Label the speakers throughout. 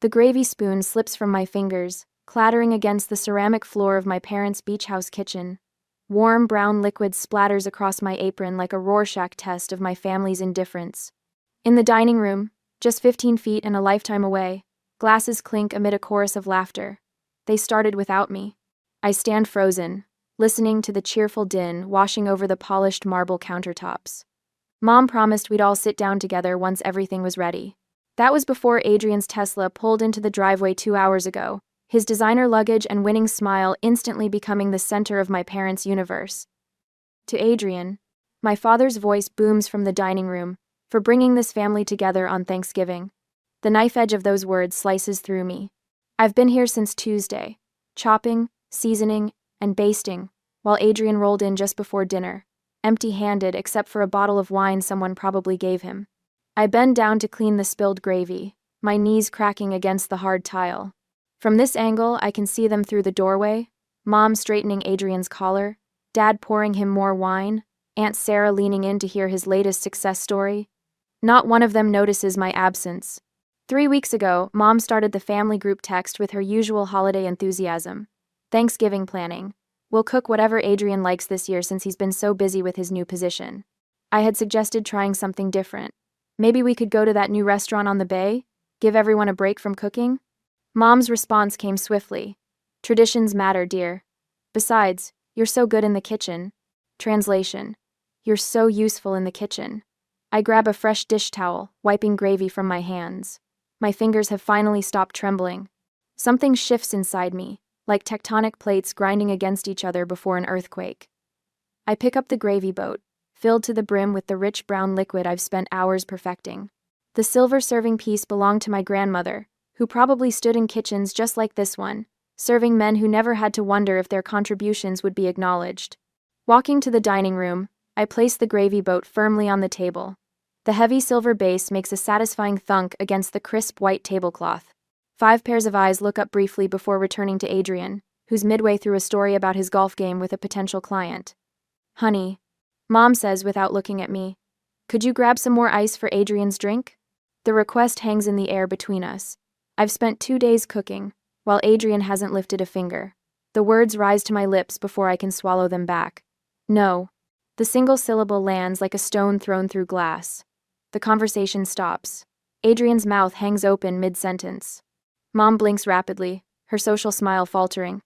Speaker 1: The gravy spoon slips from my fingers, clattering against the ceramic floor of my parents' beach house kitchen. Warm brown liquid splatters across my apron like a Rorschach test of my family's indifference. In the dining room, just 15 feet and a lifetime away, glasses clink amid a chorus of laughter. They started without me. I stand frozen, listening to the cheerful din washing over the polished marble countertops. Mom promised we'd all sit down together once everything was ready. That was before Adrian's Tesla pulled into the driveway 2 hours ago, his designer luggage and winning smile instantly becoming the center of my parents' universe. To Adrian, my father's voice booms from the dining room, for bringing this family together on Thanksgiving. The knife edge of those words slices through me. I've been here since Tuesday, chopping, seasoning, and basting, while Adrian rolled in just before dinner, empty-handed except for a bottle of wine someone probably gave him. I bend down to clean the spilled gravy, my knees cracking against the hard tile. From this angle, I can see them through the doorway, Mom straightening Adrian's collar, Dad pouring him more wine, Aunt Sarah leaning in to hear his latest success story. Not one of them notices my absence. 3 weeks ago, Mom started the family group text with her usual holiday enthusiasm. Thanksgiving planning. We'll cook whatever Adrian likes this year since he's been so busy with his new position. I had suggested trying something different. Maybe we could go to that new restaurant on the bay? Give everyone a break from cooking? Mom's response came swiftly. Traditions matter, dear. Besides, you're so good in the kitchen. Translation. You're so useful in the kitchen. I grab a fresh dish towel, wiping gravy from my hands. My fingers have finally stopped trembling. Something shifts inside me, like tectonic plates grinding against each other before an earthquake. I pick up the gravy boat, filled to the brim with the rich brown liquid I've spent hours perfecting. The silver serving piece belonged to my grandmother, who probably stood in kitchens just like this one, serving men who never had to wonder if their contributions would be acknowledged. Walking to the dining room, I place the gravy boat firmly on the table. The heavy silver base makes a satisfying thunk against the crisp white tablecloth. 5 pairs of eyes look up briefly before returning to Adrian, who's midway through a story about his golf game with a potential client. Honey, Mom says without looking at me, could you grab some more ice for Adrian's drink? The request hangs in the air between us. I've spent 2 days cooking, while Adrian hasn't lifted a finger. The words rise to my lips before I can swallow them back. No. The single syllable lands like a stone thrown through glass. The conversation stops. Adrian's mouth hangs open mid-sentence. Mom blinks rapidly, her social smile faltering.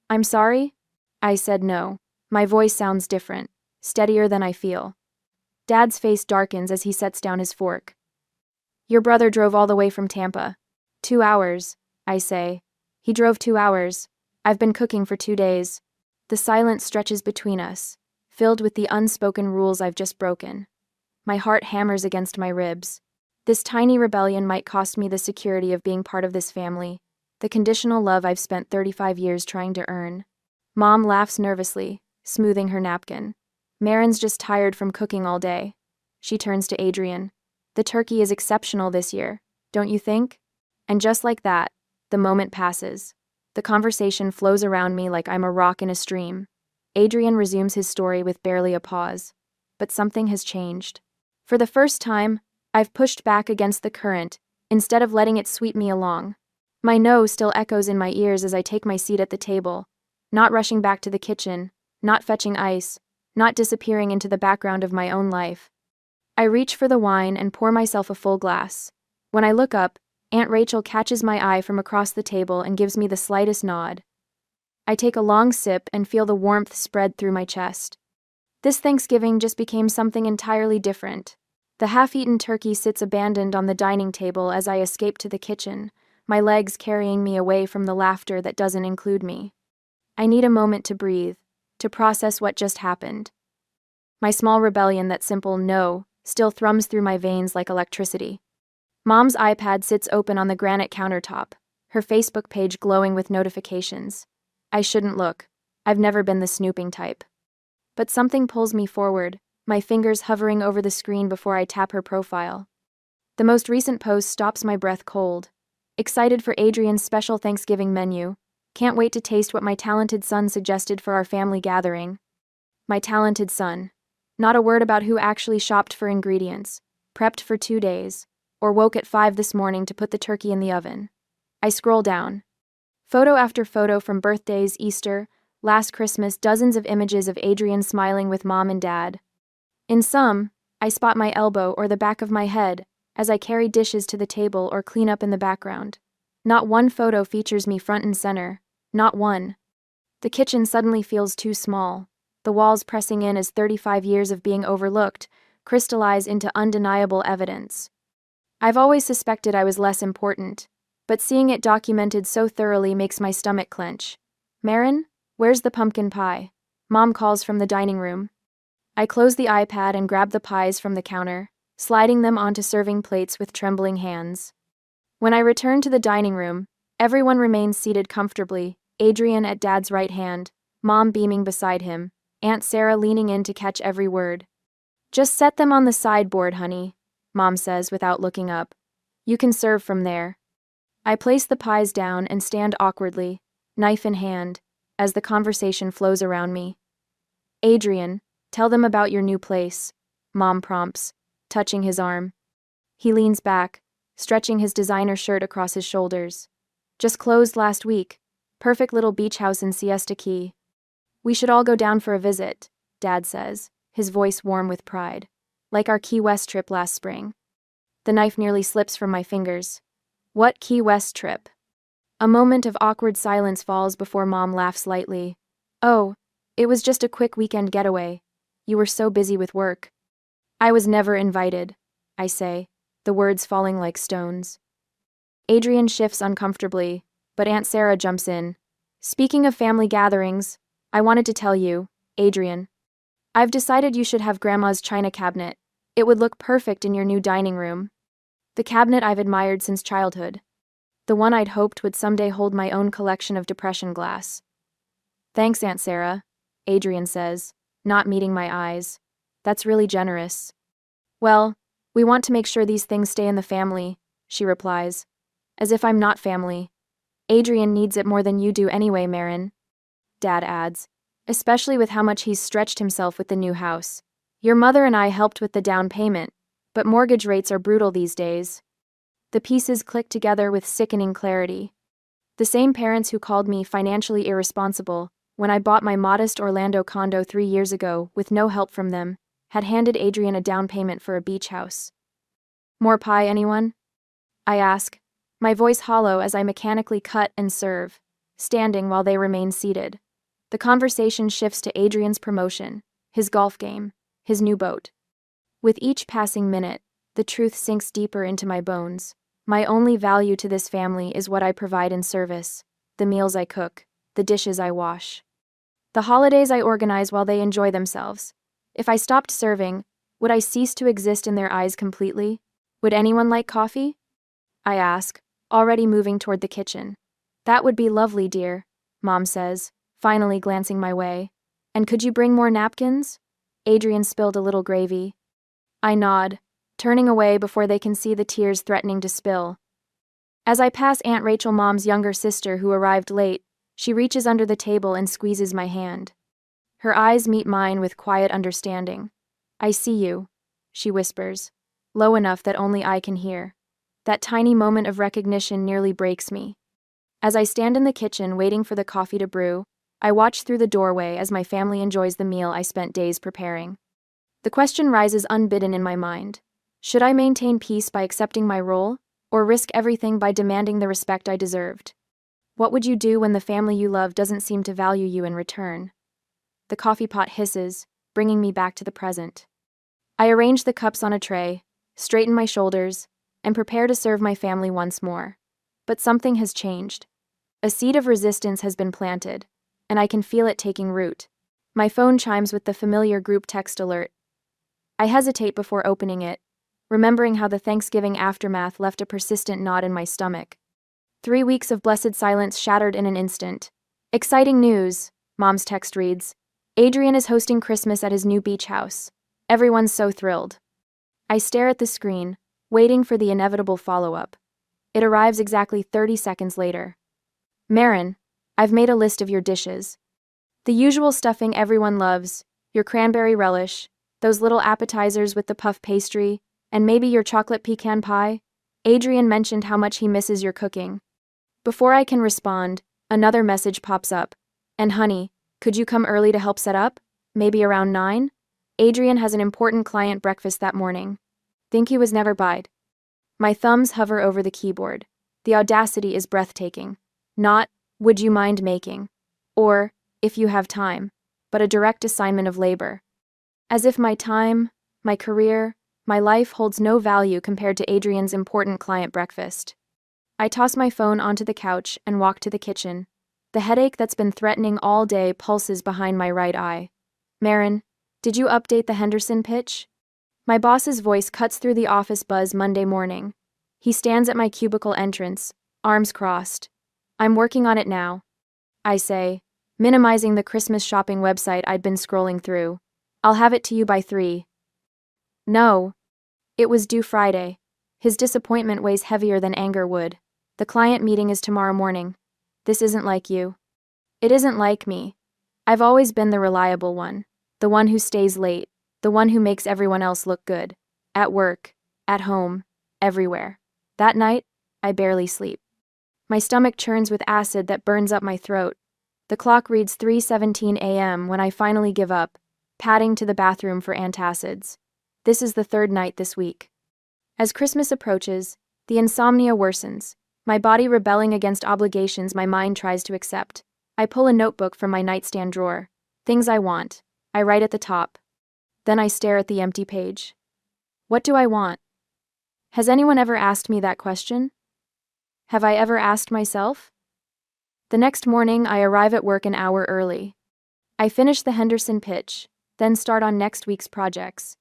Speaker 1: I'm sorry? I said no. My voice sounds different, steadier than I feel. Dad's face darkens as he sets down his fork. Your brother drove all the way from Tampa. 2 hours, I say. He drove 2 hours. I've been cooking for 2 days. The silence stretches between us, filled with the unspoken rules I've just broken. My heart hammers against my ribs. This tiny rebellion might cost me the security of being part of this family, the conditional love I've spent 35 years trying to earn. Mom laughs nervously, smoothing her napkin. Marin's just tired from cooking all day. She turns to Adrian. The turkey is exceptional this year, don't you think? And just like that, the moment passes. The conversation flows around me like I'm a rock in a stream. Adrian resumes his story with barely a pause. But something has changed. For the first time, I've pushed back against the current, instead of letting it sweep me along. My no still echoes in my ears as I take my seat at the table, not rushing back to the kitchen, not fetching ice, not disappearing into the background of my own life. I reach for the wine and pour myself a full glass. When I look up, Aunt Rachel catches my eye from across the table and gives me the slightest nod. I take a long sip and feel the warmth spread through my chest. This Thanksgiving just became something entirely different. The half-eaten turkey sits abandoned on the dining table as I escape to the kitchen, my legs carrying me away from the laughter that doesn't include me. I need a moment to breathe, to process what just happened. My small rebellion, that simple no, still thrums through my veins like electricity. Mom's iPad sits open on the granite countertop, her Facebook page glowing with notifications. I shouldn't look. I've never been the snooping type. But something pulls me forward, my fingers hovering over the screen before I tap her profile. The most recent post stops my breath cold. Excited for Adrian's special Thanksgiving menu. Can't wait to taste what my talented son suggested for our family gathering. My talented son. Not a word about who actually shopped for ingredients, prepped for 2 days, or woke at 5 this morning to put the turkey in the oven. I scroll down. Photo after photo from birthdays, Easter, last Christmas, dozens of images of Adrian smiling with mom and dad. In some, I spot my elbow or the back of my head as I carry dishes to the table or clean up in the background. Not one photo features me front and center. Not one. The kitchen suddenly feels too small. The walls pressing in as 35 years of being overlooked crystallize into undeniable evidence. I've always suspected I was less important, but seeing it documented so thoroughly makes my stomach clench. Marin, where's the pumpkin pie? Mom calls from the dining room. I close the iPad and grab the pies from the counter, sliding them onto serving plates with trembling hands. When I return to the dining room, everyone remains seated comfortably, Adrian at Dad's right hand, Mom beaming beside him, Aunt Sarah leaning in to catch every word. "Just set them on the sideboard, honey," Mom says without looking up. "You can serve from there." I place the pies down and stand awkwardly, knife in hand, as the conversation flows around me. "Adrian, tell them about your new place," Mom prompts, touching his arm. He leans back, stretching his designer shirt across his shoulders. "Just closed last week. Perfect little beach house in Siesta Key. We should all go down for a visit," Dad says, his voice warm with pride. "Like our Key West trip last spring." The knife nearly slips from my fingers. "What Key West trip?" A moment of awkward silence falls before Mom laughs lightly. "Oh, it was just a quick weekend getaway. You were so busy with work." "I was never invited," I say, the words falling like stones. Adrian shifts uncomfortably, but Aunt Sarah jumps in. "Speaking of family gatherings, I wanted to tell you, Adrian. I've decided you should have Grandma's china cabinet. It would look perfect in your new dining room. The cabinet I've admired since childhood. The one I'd hoped would someday hold my own collection of depression glass." "Thanks, Aunt Sarah," Adrian says, not meeting my eyes. "That's really generous." "Well, we want to make sure these things stay in the family," she replies. "As if I'm not family." "Adrian needs it more than you do anyway, Marin," Dad adds, "especially with how much he's stretched himself with the new house. Your mother and I helped with the down payment, but mortgage rates are brutal these days." The pieces click together with sickening clarity. The same parents who called me financially irresponsible when I bought my modest Orlando condo 3 years ago with no help from them had handed Adrian a down payment for a beach house. "More pie, anyone?" I ask, my voice hollow as I mechanically cut and serve, standing while they remain seated. The conversation shifts to Adrian's promotion, his golf game, his new boat. With each passing minute, the truth sinks deeper into my bones. My only value to this family is what I provide in service, the meals I cook, the dishes I wash. The holidays I organize while they enjoy themselves. If I stopped serving, would I cease to exist in their eyes completely? Would anyone like coffee? I ask, already moving toward the kitchen. "That would be lovely, dear," Mom says, finally glancing my way. "And could you bring more napkins?" Adrian spilled a little gravy. I nod, turning away before they can see the tears threatening to spill. As I pass Aunt Rachel, Mom's younger sister who arrived late, she reaches under the table and squeezes my hand. Her eyes meet mine with quiet understanding. "I see you," she whispers, low enough that only I can hear. That tiny moment of recognition nearly breaks me. As I stand in the kitchen waiting for the coffee to brew, I watch through the doorway as my family enjoys the meal I spent days preparing. The question rises unbidden in my mind. Should I maintain peace by accepting my role, or risk everything by demanding the respect I deserved? What would you do when the family you love doesn't seem to value you in return? The coffee pot hisses, bringing me back to the present. I arrange the cups on a tray, straighten my shoulders, and prepare to serve my family once more. But something has changed. A seed of resistance has been planted, and I can feel it taking root. My phone chimes with the familiar group text alert. I hesitate before opening it, remembering how the Thanksgiving aftermath left a persistent knot in my stomach. 3 weeks of blessed silence shattered in an instant. "Exciting news," Mom's text reads. "Adrian is hosting Christmas at his new beach house. Everyone's so thrilled." I stare at the screen, waiting for the inevitable follow-up. It arrives exactly 30 seconds later. "Marin, I've made a list of your dishes. The usual stuffing everyone loves, your cranberry relish, those little appetizers with the puff pastry, and maybe your chocolate pecan pie. Adrian mentioned how much he misses your cooking." Before I can respond, another message pops up. And honey, could you come early to help set up? Maybe around 9? Adrian has an important client breakfast that morning. Think he was never bide. My thumbs hover over the keyboard. The audacity is breathtaking. Not, would you mind making? Or, if you have time, but a direct assignment of labor. As if my time, my career, my life holds no value compared to Adrian's important client breakfast. I toss my phone onto the couch and walk to the kitchen. The headache that's been threatening all day pulses behind my right eye. Marin, did you update the Henderson pitch? My boss's voice cuts through the office buzz Monday morning. He stands at my cubicle entrance, arms crossed. I'm working on it now, I say, minimizing the Christmas shopping website I'd been scrolling through. I'll have it to you by 3. No. It was due Friday. His disappointment weighs heavier than anger would. The client meeting is tomorrow morning. This isn't like you. It isn't like me. I've always been the reliable one, the one who stays late, the one who makes everyone else look good. At work, at home, everywhere. That night, I barely sleep. My stomach churns with acid that burns up my throat. The clock reads 3:17 a.m. when I finally give up, padding to the bathroom for antacids. This is the 3rd night this week. As Christmas approaches, the insomnia worsens, my body rebelling against obligations my mind tries to accept. I pull a notebook from my nightstand drawer. Things I want. I write at the top. Then I stare at the empty page. What do I want? Has anyone ever asked me that question? Have I ever asked myself? The next morning, I arrive at work an hour early. I finish the Henderson pitch, then start on next week's projects.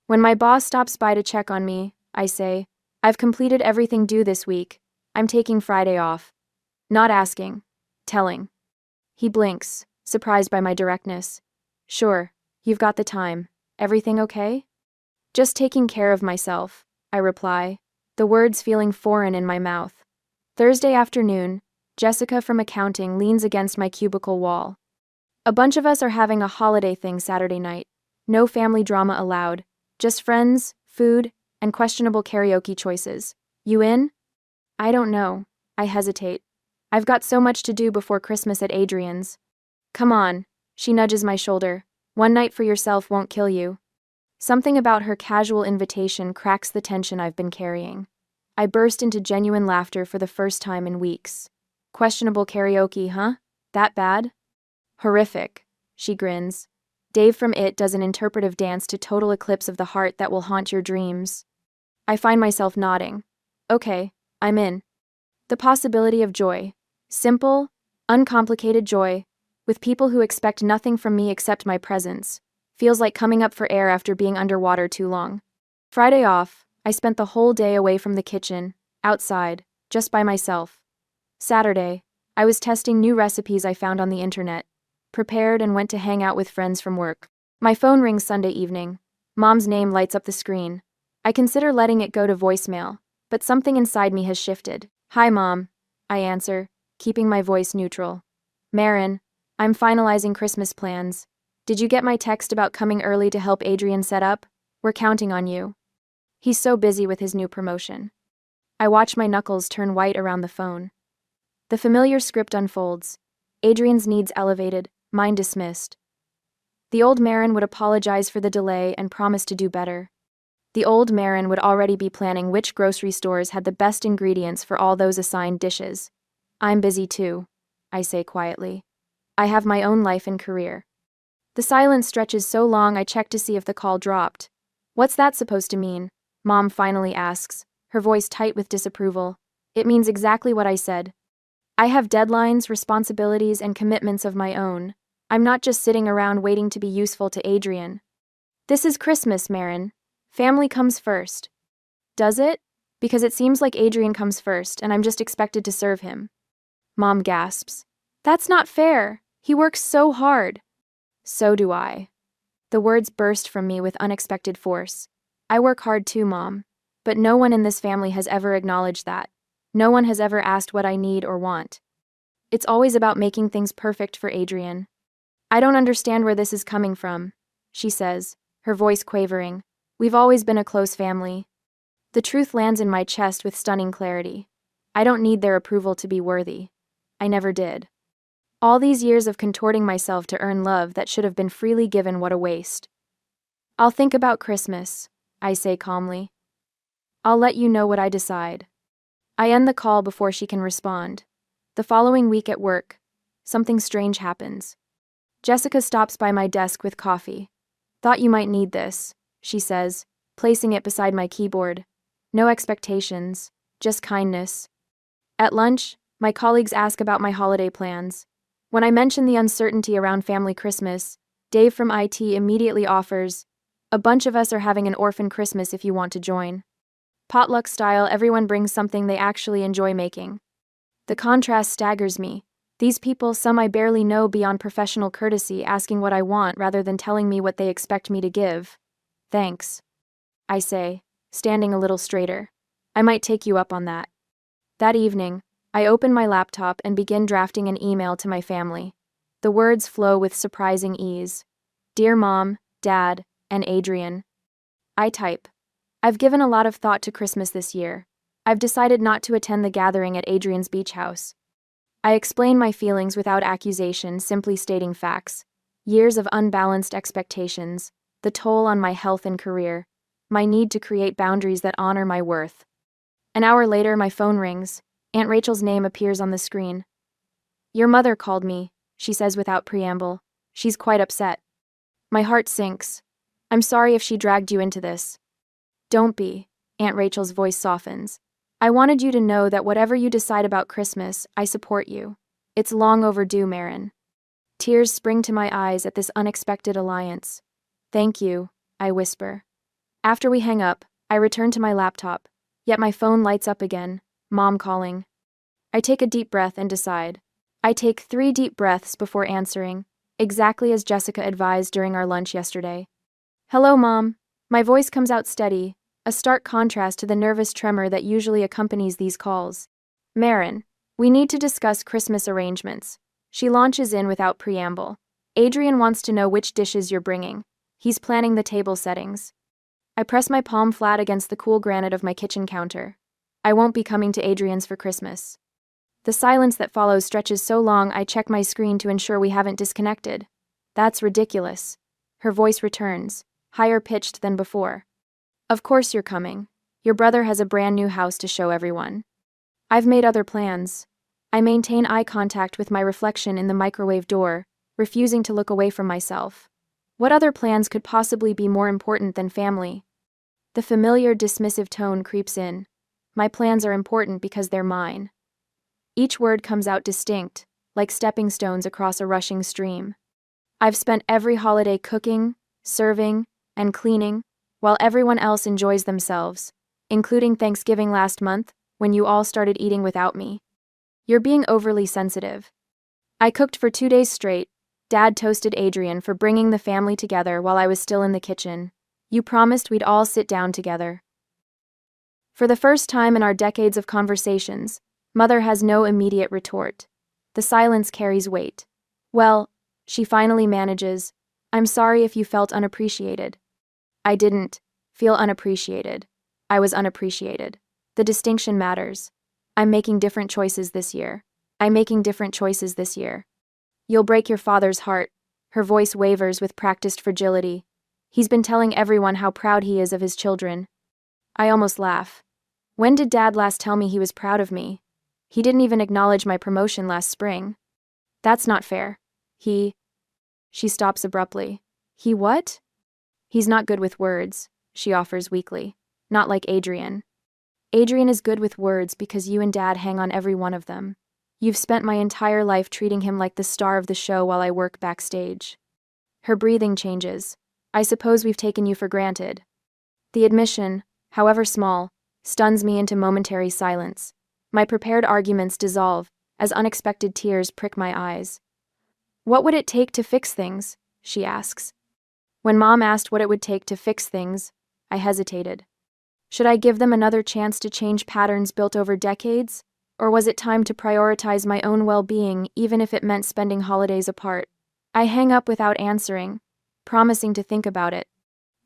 Speaker 1: When my boss stops by to check on me, I say, I've completed everything due this week. I'm taking Friday off. Not asking, telling. He blinks, surprised by my directness. Sure, you've got the time. Everything okay? Just taking care of myself, I reply, the words feeling foreign in my mouth. Thursday afternoon, Jessica from accounting leans against my cubicle wall. A bunch of us are having a holiday thing Saturday night. No family drama allowed. Just friends, food, and questionable karaoke choices. You in? I don't know. I hesitate. I've got so much to do before Christmas at Adrian's. Come on, she nudges my shoulder. One night for yourself won't kill you. Something about her casual invitation cracks the tension I've been carrying. I burst into genuine laughter for the first time in weeks. Questionable karaoke, huh? That bad? Horrific, she grins. Dave from It does an interpretive dance to Total Eclipse of the Heart that will haunt your dreams. I find myself nodding. Okay, I'm in. The possibility of joy. Simple, uncomplicated joy, with people who expect nothing from me except my presence, feels like coming up for air after being underwater too long. Friday off, I spent the whole day away from the kitchen, outside, just by myself. Saturday, I was testing new recipes I found on the internet, prepared and went to hang out with friends from work. My phone rings Sunday evening. Mom's name lights up the screen. I consider letting it go to voicemail, but something inside me has shifted. Hi, Mom, I answer, keeping my voice neutral. Marin, I'm finalizing Christmas plans. Did you get my text about coming early to help Adrian set up? We're counting on you. He's so busy with his new promotion. I watch my knuckles turn white around the phone. The familiar script unfolds. Adrian's needs elevated, mine dismissed. The old Marin would apologize for the delay and promise to do better. The old Marin would already be planning which grocery stores had the best ingredients for all those assigned dishes. I'm busy too, I say quietly. I have my own life and career. The silence stretches so long I check to see if the call dropped. What's that supposed to mean? Mom finally asks, her voice tight with disapproval. It means exactly what I said. I have deadlines, responsibilities, and commitments of my own. I'm not just sitting around waiting to be useful to Adrian. This is Christmas, Marin. Family comes first. Does it? Because it seems like Adrian comes first, and I'm just expected to serve him. Mom gasps. That's not fair. He works so hard. So do I. The words burst from me with unexpected force. I work hard too, Mom. But no one in this family has ever acknowledged that. No one has ever asked what I need or want. It's always about making things perfect for Adrian. I don't understand where this is coming from, she says, her voice quavering. We've always been a close family. The truth lands in my chest with stunning clarity. I don't need their approval to be worthy. I never did. All these years of contorting myself to earn love that should have been freely given, what a waste. I'll think about Christmas, I say calmly. I'll let you know what I decide. I end the call before she can respond. The following week at work, something strange happens. Jessica stops by my desk with coffee. Thought you might need this, she says, placing it beside my keyboard. No expectations, just kindness. At lunch, my colleagues ask about my holiday plans. When I mention the uncertainty around family Christmas, Dave from IT immediately offers, "A bunch of us are having an orphan Christmas if you want to join." Potluck style, everyone brings something they actually enjoy making. The contrast staggers me. These people, some I barely know beyond professional courtesy, asking what I want rather than telling me what they expect me to give. Thanks, I say, standing a little straighter. I might take you up on that. That evening, I open my laptop and begin drafting an email to my family. The words flow with surprising ease. Dear Mom, Dad, and Adrian. I type. I've given a lot of thought to Christmas this year. I've decided not to attend the gathering at Adrian's beach house. I explain my feelings without accusation, simply stating facts. Years of unbalanced expectations, the toll on my health and career, my need to create boundaries that honor my worth. An hour later, my phone rings. Aunt Rachel's name appears on the screen. Your mother called me, she says without preamble. She's quite upset. My heart sinks. I'm sorry if she dragged you into this. Don't be, Aunt Rachel's voice softens. I wanted you to know that whatever you decide about Christmas, I support you. It's long overdue, Marin. Tears spring to my eyes at this unexpected alliance. Thank you, I whisper. After we hang up, I return to my laptop, yet my phone lights up again. Mom calling. I take a deep breath and decide. I take 3 deep breaths before answering, exactly as Jessica advised during our lunch yesterday. Hello, Mom. My voice comes out steady, a stark contrast to the nervous tremor that usually accompanies these calls. Marin, we need to discuss Christmas arrangements. She launches in without preamble. Adrian wants to know which dishes you're bringing. He's planning the table settings. I press my palm flat against the cool granite of my kitchen counter. I won't be coming to Adrian's for Christmas. The silence that follows stretches so long I check my screen to ensure we haven't disconnected. That's ridiculous. Her voice returns, higher pitched than before. Of course you're coming. Your brother has a brand new house to show everyone. I've made other plans. I maintain eye contact with my reflection in the microwave door, refusing to look away from myself. What other plans could possibly be more important than family? The familiar dismissive tone creeps in. My plans are important because they're mine. Each word comes out distinct, like stepping stones across a rushing stream. I've spent every holiday cooking, serving, and cleaning, while everyone else enjoys themselves, including Thanksgiving last month, when you all started eating without me. You're being overly sensitive. I cooked for 2 days straight. Dad toasted Adrian for bringing the family together while I was still in the kitchen. You promised we'd all sit down together. For the first time in our decades of conversations, Mother has no immediate retort. The silence carries weight. Well, she finally manages, I'm sorry if you felt unappreciated. I didn't feel unappreciated. I was unappreciated. The distinction matters. I'm making different choices this year. I'm making different choices this year. You'll break your father's heart. Her voice wavers with practiced fragility. He's been telling everyone how proud he is of his children. I almost laugh. When did Dad last tell me he was proud of me? He didn't even acknowledge my promotion last spring. That's not fair. She stops abruptly. He what? He's not good with words, she offers weakly. Not like Adrian. Adrian is good with words because you and Dad hang on every one of them. You've spent my entire life treating him like the star of the show while I work backstage. Her breathing changes. I suppose we've taken you for granted. The admission, however small, stuns me into momentary silence. My prepared arguments dissolve, as unexpected tears prick my eyes. What would it take to fix things? She asks. When Mom asked what it would take to fix things, I hesitated. Should I give them another chance to change patterns built over decades? Or was it time to prioritize my own well-being, even if it meant spending holidays apart? I hang up without answering, promising to think about it.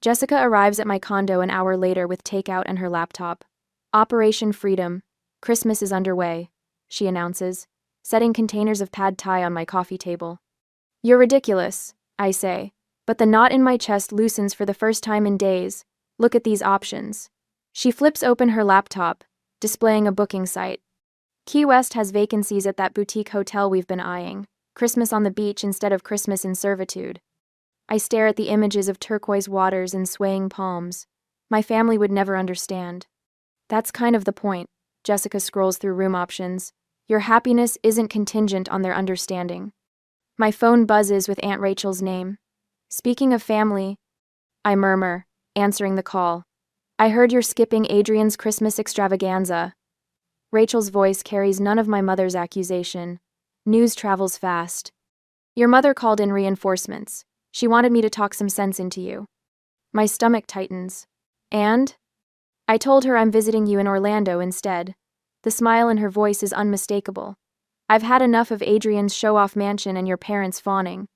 Speaker 1: Jessica arrives at my condo an hour later with takeout and her laptop. Operation Freedom. Christmas is underway, she announces, setting containers of pad thai on my coffee table. You're ridiculous, I say, but the knot in my chest loosens for the first time in days. Look at these options. She flips open her laptop, displaying a booking site. Key West has vacancies at that boutique hotel we've been eyeing. Christmas on the beach instead of Christmas in servitude. I stare at the images of turquoise waters and swaying palms. My family would never understand. That's kind of the point. Jessica scrolls through room options. Your happiness isn't contingent on their understanding. My phone buzzes with Aunt Rachel's name. Speaking of family, I murmur, answering the call. I heard you're skipping Adrian's Christmas extravaganza. Rachel's voice carries none of my mother's accusation. News travels fast. Your mother called in reinforcements. She wanted me to talk some sense into you. My stomach tightens. And? I told her I'm visiting you in Orlando instead. The smile in her voice is unmistakable. I've had enough of Adrian's show-off mansion and your parents fawning.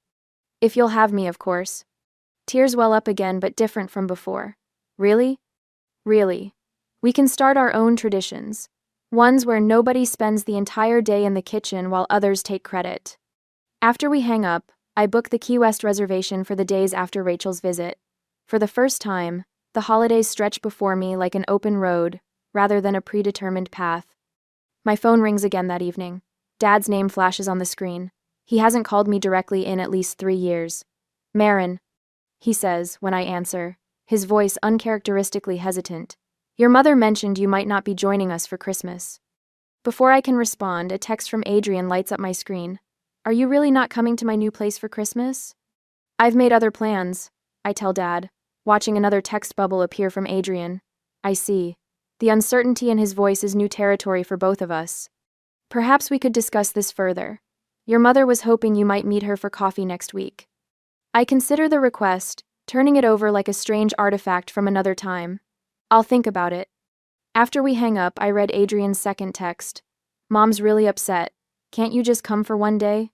Speaker 1: If you'll have me, of course. Tears well up again, but different from before. Really? Really. We can start our own traditions. Ones where nobody spends the entire day in the kitchen while others take credit. After we hang up, I book the Key West reservation for the days after Rachel's visit. For the first time, the holidays stretch before me like an open road, rather than a predetermined path. My phone rings again that evening. Dad's name flashes on the screen. He hasn't called me directly in at least 3 years. Marin, he says when I answer, his voice uncharacteristically hesitant. Your mother mentioned you might not be joining us for Christmas. Before I can respond, a text from Adrian lights up my screen. Are you really not coming to my new place for Christmas? I've made other plans, I tell Dad, watching another text bubble appear from Adrian. I see. The uncertainty in his voice is new territory for both of us. Perhaps we could discuss this further. Your mother was hoping you might meet her for coffee next week. I consider the request, turning it over like a strange artifact from another time. I'll think about it. After we hang up, I read Adrian's second text. Mom's really upset. Can't you just come for one day?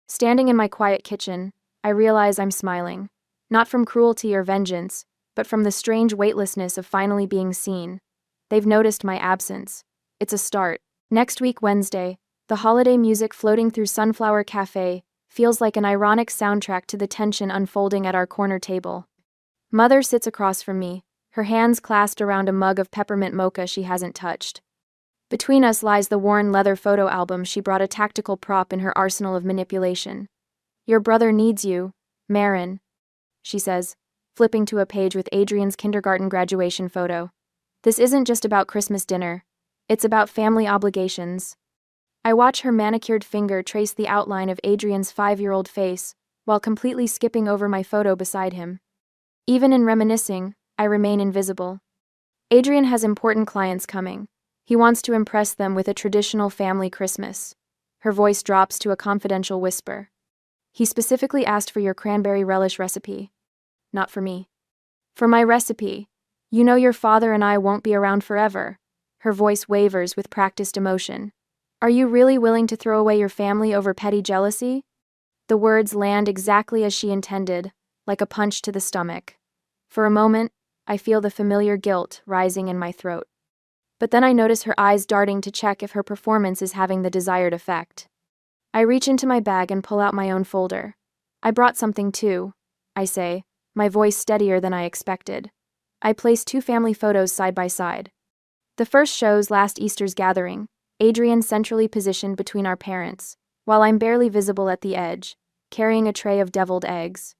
Speaker 1: Standing in my quiet kitchen, I realize I'm smiling. Not from cruelty or vengeance, but from the strange weightlessness of finally being seen. They've noticed my absence. It's a start. Next week, Wednesday, the holiday music floating through Sunflower Cafe feels like an ironic soundtrack to the tension unfolding at our corner table. Mother sits across from me, her hands clasped around a mug of peppermint mocha she hasn't touched. Between us lies the worn leather photo album she brought, a tactical prop in her arsenal of manipulation. Your brother needs you, Marin, she says, flipping to a page with Adrian's kindergarten graduation photo. This isn't just about Christmas dinner. It's about family obligations. I watch her manicured finger trace the outline of Adrian's 5-year-old face, while completely skipping over my photo beside him. Even in reminiscing, I remain invisible. Adrian has important clients coming. He wants to impress them with a traditional family Christmas. Her voice drops to a confidential whisper. He specifically asked for your cranberry relish recipe. Not for me. For my recipe. You know your father and I won't be around forever. Her voice wavers with practiced emotion. Are you really willing to throw away your family over petty jealousy? The words land exactly as she intended, like a punch to the stomach. For a moment, I feel the familiar guilt rising in my throat. But then I notice her eyes darting to check if her performance is having the desired effect. I reach into my bag and pull out my own folder. I brought something too, I say, my voice steadier than I expected. I place 2 family photos side by side. The first shows last Easter's gathering, Adrian centrally positioned between our parents, while I'm barely visible at the edge, carrying a tray of deviled eggs.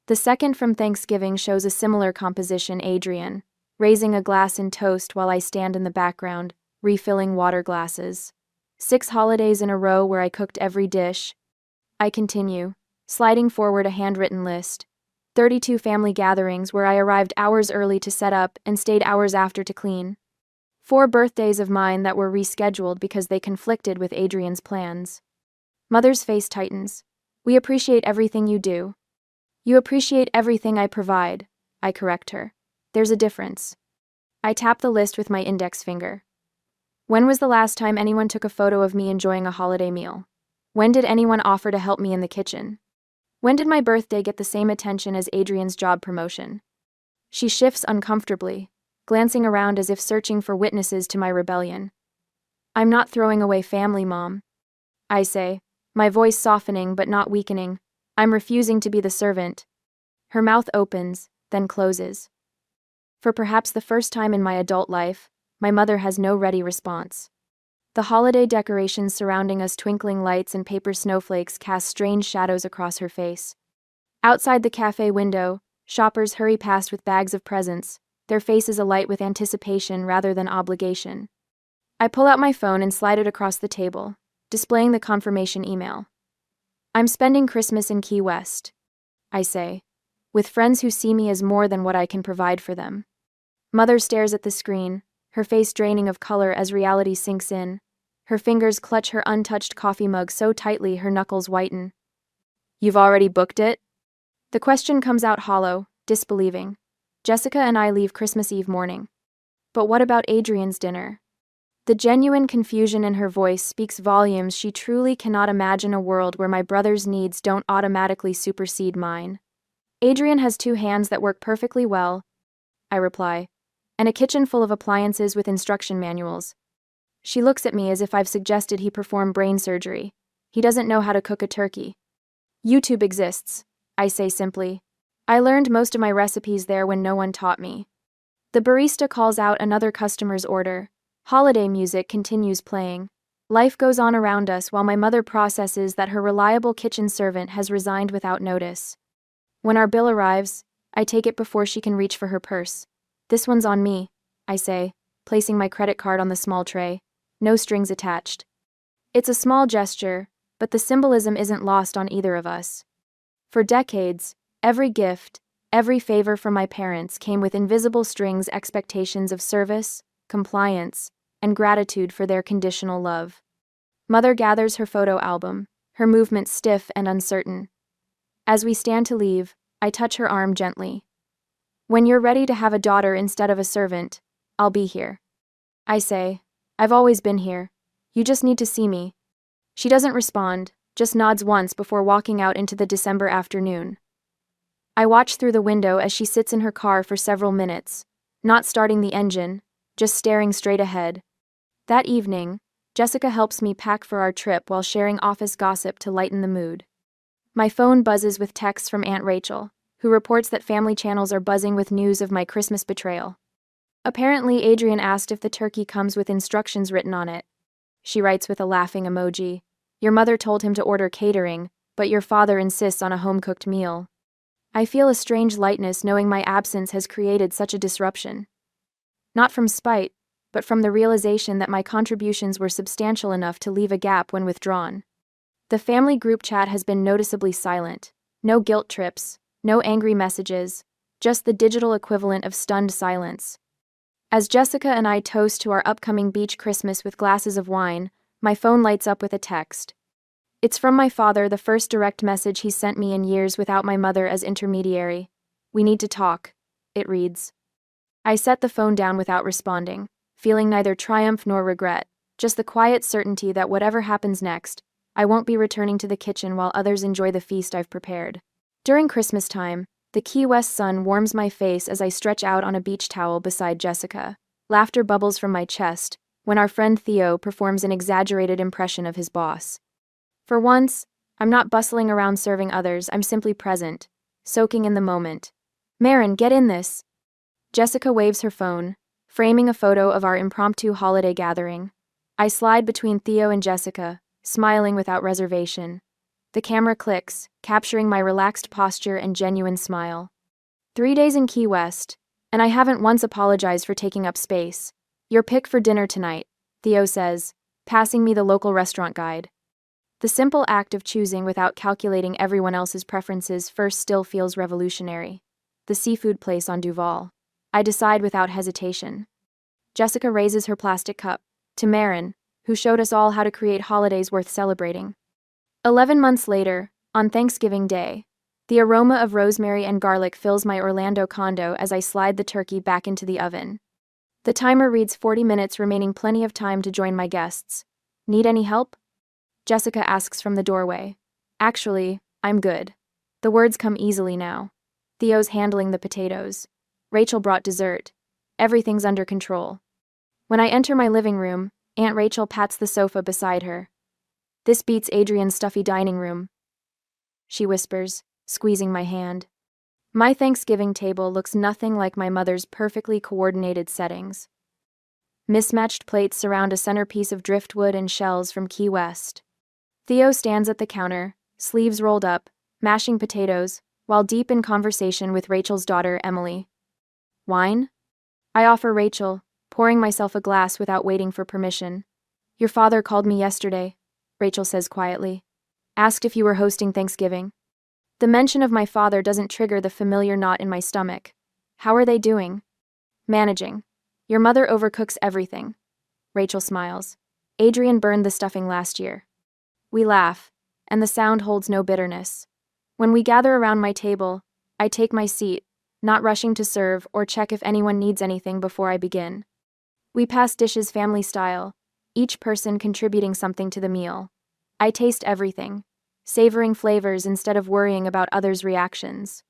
Speaker 1: The second from Thanksgiving shows a similar composition, Adrian, raising a glass in toast while I stand in the background, refilling water glasses. 6 holidays in a row where I cooked every dish. I continue, sliding forward a handwritten list. 32 family gatherings where I arrived hours early to set up and stayed hours after to clean. 4 birthdays of mine that were rescheduled because they conflicted with Adrian's plans. Mother's face tightens. We appreciate everything you do. You appreciate everything I provide, I correct her. There's a difference. I tap the list with my index finger. When was the last time anyone took a photo of me enjoying a holiday meal? When did anyone offer to help me in the kitchen? When did my birthday get the same attention as Adrian's job promotion? She shifts uncomfortably, glancing around as if searching for witnesses to my rebellion. I'm not throwing away family, Mom. I say, my voice softening but not weakening. I'm refusing to be the servant. Her mouth opens, then closes. For perhaps the first time in my adult life, my mother has no ready response. The holiday decorations surrounding us, twinkling lights and paper snowflakes, cast strange shadows across her face. Outside the cafe window, shoppers hurry past with bags of presents, their faces alight with anticipation rather than obligation. I pull out my phone and slide it across the table, displaying the confirmation email. I'm spending Christmas in Key West, I say, with friends who see me as more than what I can provide for them. Mother stares at the screen, her face draining of color as reality sinks in. Her fingers clutch her untouched coffee mug so tightly her knuckles whiten. You've already booked it? The question comes out hollow, disbelieving. Jessica and I leave Christmas Eve morning. But what about Adrian's dinner? The genuine confusion in her voice speaks volumes. She truly cannot imagine a world where my brother's needs don't automatically supersede mine. Adrian has 2 hands that work perfectly well, I reply, and a kitchen full of appliances with instruction manuals. She looks at me as if I've suggested he perform brain surgery. He doesn't know how to cook a turkey. YouTube exists, I say simply. I learned most of my recipes there when no one taught me. The barista calls out another customer's order. Holiday music continues playing. Life goes on around us while my mother processes that her reliable kitchen servant has resigned without notice. When our bill arrives, I take it before she can reach for her purse. This one's on me, I say, placing my credit card on the small tray. No strings attached. It's a small gesture, but the symbolism isn't lost on either of us. For decades, every gift, every favor from my parents came with invisible strings, expectations of service, compliance, and gratitude for their conditional love. Mother gathers her photo album, her movements stiff and uncertain. As we stand to leave, I touch her arm gently. When you're ready to have a daughter instead of a servant, I'll be here. I say, I've always been here. You just need to see me. She doesn't respond, just nods once before walking out into the December afternoon. I watch through the window as she sits in her car for several minutes, not starting the engine, just staring straight ahead. That evening, Jessica helps me pack for our trip while sharing office gossip to lighten the mood. My phone buzzes with texts from Aunt Rachel, who reports that family channels are buzzing with news of my Christmas betrayal. Apparently, Adrian asked if the turkey comes with instructions written on it. She writes with a laughing emoji. Your mother told him to order catering, but your father insists on a home-cooked meal. I feel a strange lightness knowing my absence has created such a disruption. Not from spite, but from the realization that my contributions were substantial enough to leave a gap when withdrawn. The family group chat has been noticeably silent. No guilt trips, no angry messages, just the digital equivalent of stunned silence. As Jessica and I toast to our upcoming beach Christmas with glasses of wine, my phone lights up with a text. It's from my father, the first direct message he's sent me in years without my mother as intermediary. We need to talk, it reads. I set the phone down without responding, feeling neither triumph nor regret, just the quiet certainty that whatever happens next, I won't be returning to the kitchen while others enjoy the feast I've prepared. During Christmas time, the Key West sun warms my face as I stretch out on a beach towel beside Jessica. Laughter bubbles from my chest when our friend Theo performs an exaggerated impression of his boss. For once, I'm not bustling around serving others, I'm simply present, soaking in the moment. Marin, get in this. Jessica waves her phone, framing a photo of our impromptu holiday gathering. I slide between Theo and Jessica, smiling without reservation. The camera clicks, capturing my relaxed posture and genuine smile. 3 days in Key West, and I haven't once apologized for taking up space. Your pick for dinner tonight, Theo says, passing me the local restaurant guide. The simple act of choosing without calculating everyone else's preferences first still feels revolutionary. The seafood place on Duval. I decide without hesitation. Jessica raises her plastic cup, to Marin, who showed us all how to create holidays worth celebrating. 11 months later, on Thanksgiving Day, the aroma of rosemary and garlic fills my Orlando condo as I slide the turkey back into the oven. The timer reads 40 minutes, remaining plenty of time to join my guests. Need any help? Jessica asks from the doorway. Actually, I'm good. The words come easily now. Theo's handling the potatoes. Rachel brought dessert. Everything's under control. When I enter my living room, Aunt Rachel pats the sofa beside her. This beats Adrian's stuffy dining room, she whispers, squeezing my hand. My Thanksgiving table looks nothing like my mother's perfectly coordinated settings. Mismatched plates surround a centerpiece of driftwood and shells from Key West. Theo stands at the counter, sleeves rolled up, mashing potatoes, while deep in conversation with Rachel's daughter, Emily. Wine? I offer Rachel, pouring myself a glass without waiting for permission. Your father called me yesterday, Rachel says quietly. Asked if you were hosting Thanksgiving. The mention of my father doesn't trigger the familiar knot in my stomach. How are they doing? Managing. Your mother overcooks everything. Rachel smiles. Adrian burned the stuffing last year. We laugh, and the sound holds no bitterness. When we gather around my table, I take my seat, not rushing to serve or check if anyone needs anything before I begin. We pass dishes family style, each person contributing something to the meal. I taste everything, savoring flavors instead of worrying about others' reactions.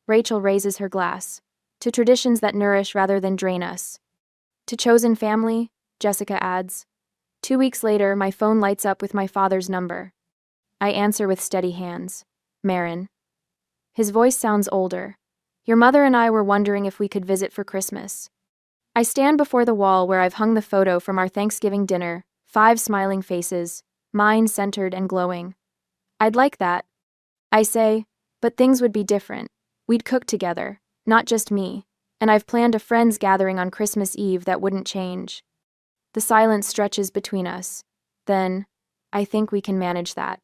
Speaker 1: Rachel raises her glass. To traditions that nourish rather than drain us. To chosen family, Jessica adds. 2 weeks later, my phone lights up with my father's number. I answer with steady hands. Marin. His voice sounds older. Your mother and I were wondering if we could visit for Christmas. I stand before the wall where I've hung the photo from our Thanksgiving dinner, 5 smiling faces, mine centered and glowing. I'd like that. I say, but things would be different. We'd cook together, not just me, and I've planned a friends gathering on Christmas Eve that wouldn't change. The silence stretches between us. Then, I think we can manage that.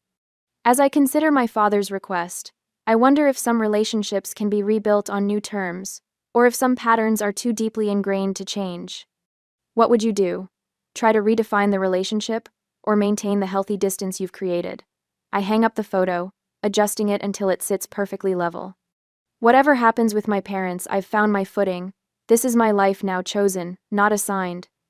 Speaker 1: As I consider my father's request, I wonder if some relationships can be rebuilt on new terms, or if some patterns are too deeply ingrained to change. What would you do? Try to redefine the relationship, or maintain the healthy distance you've created? I hang up the photo, adjusting it until it sits perfectly level. Whatever happens with my parents, I've found my footing. This is my life now chosen, not assigned.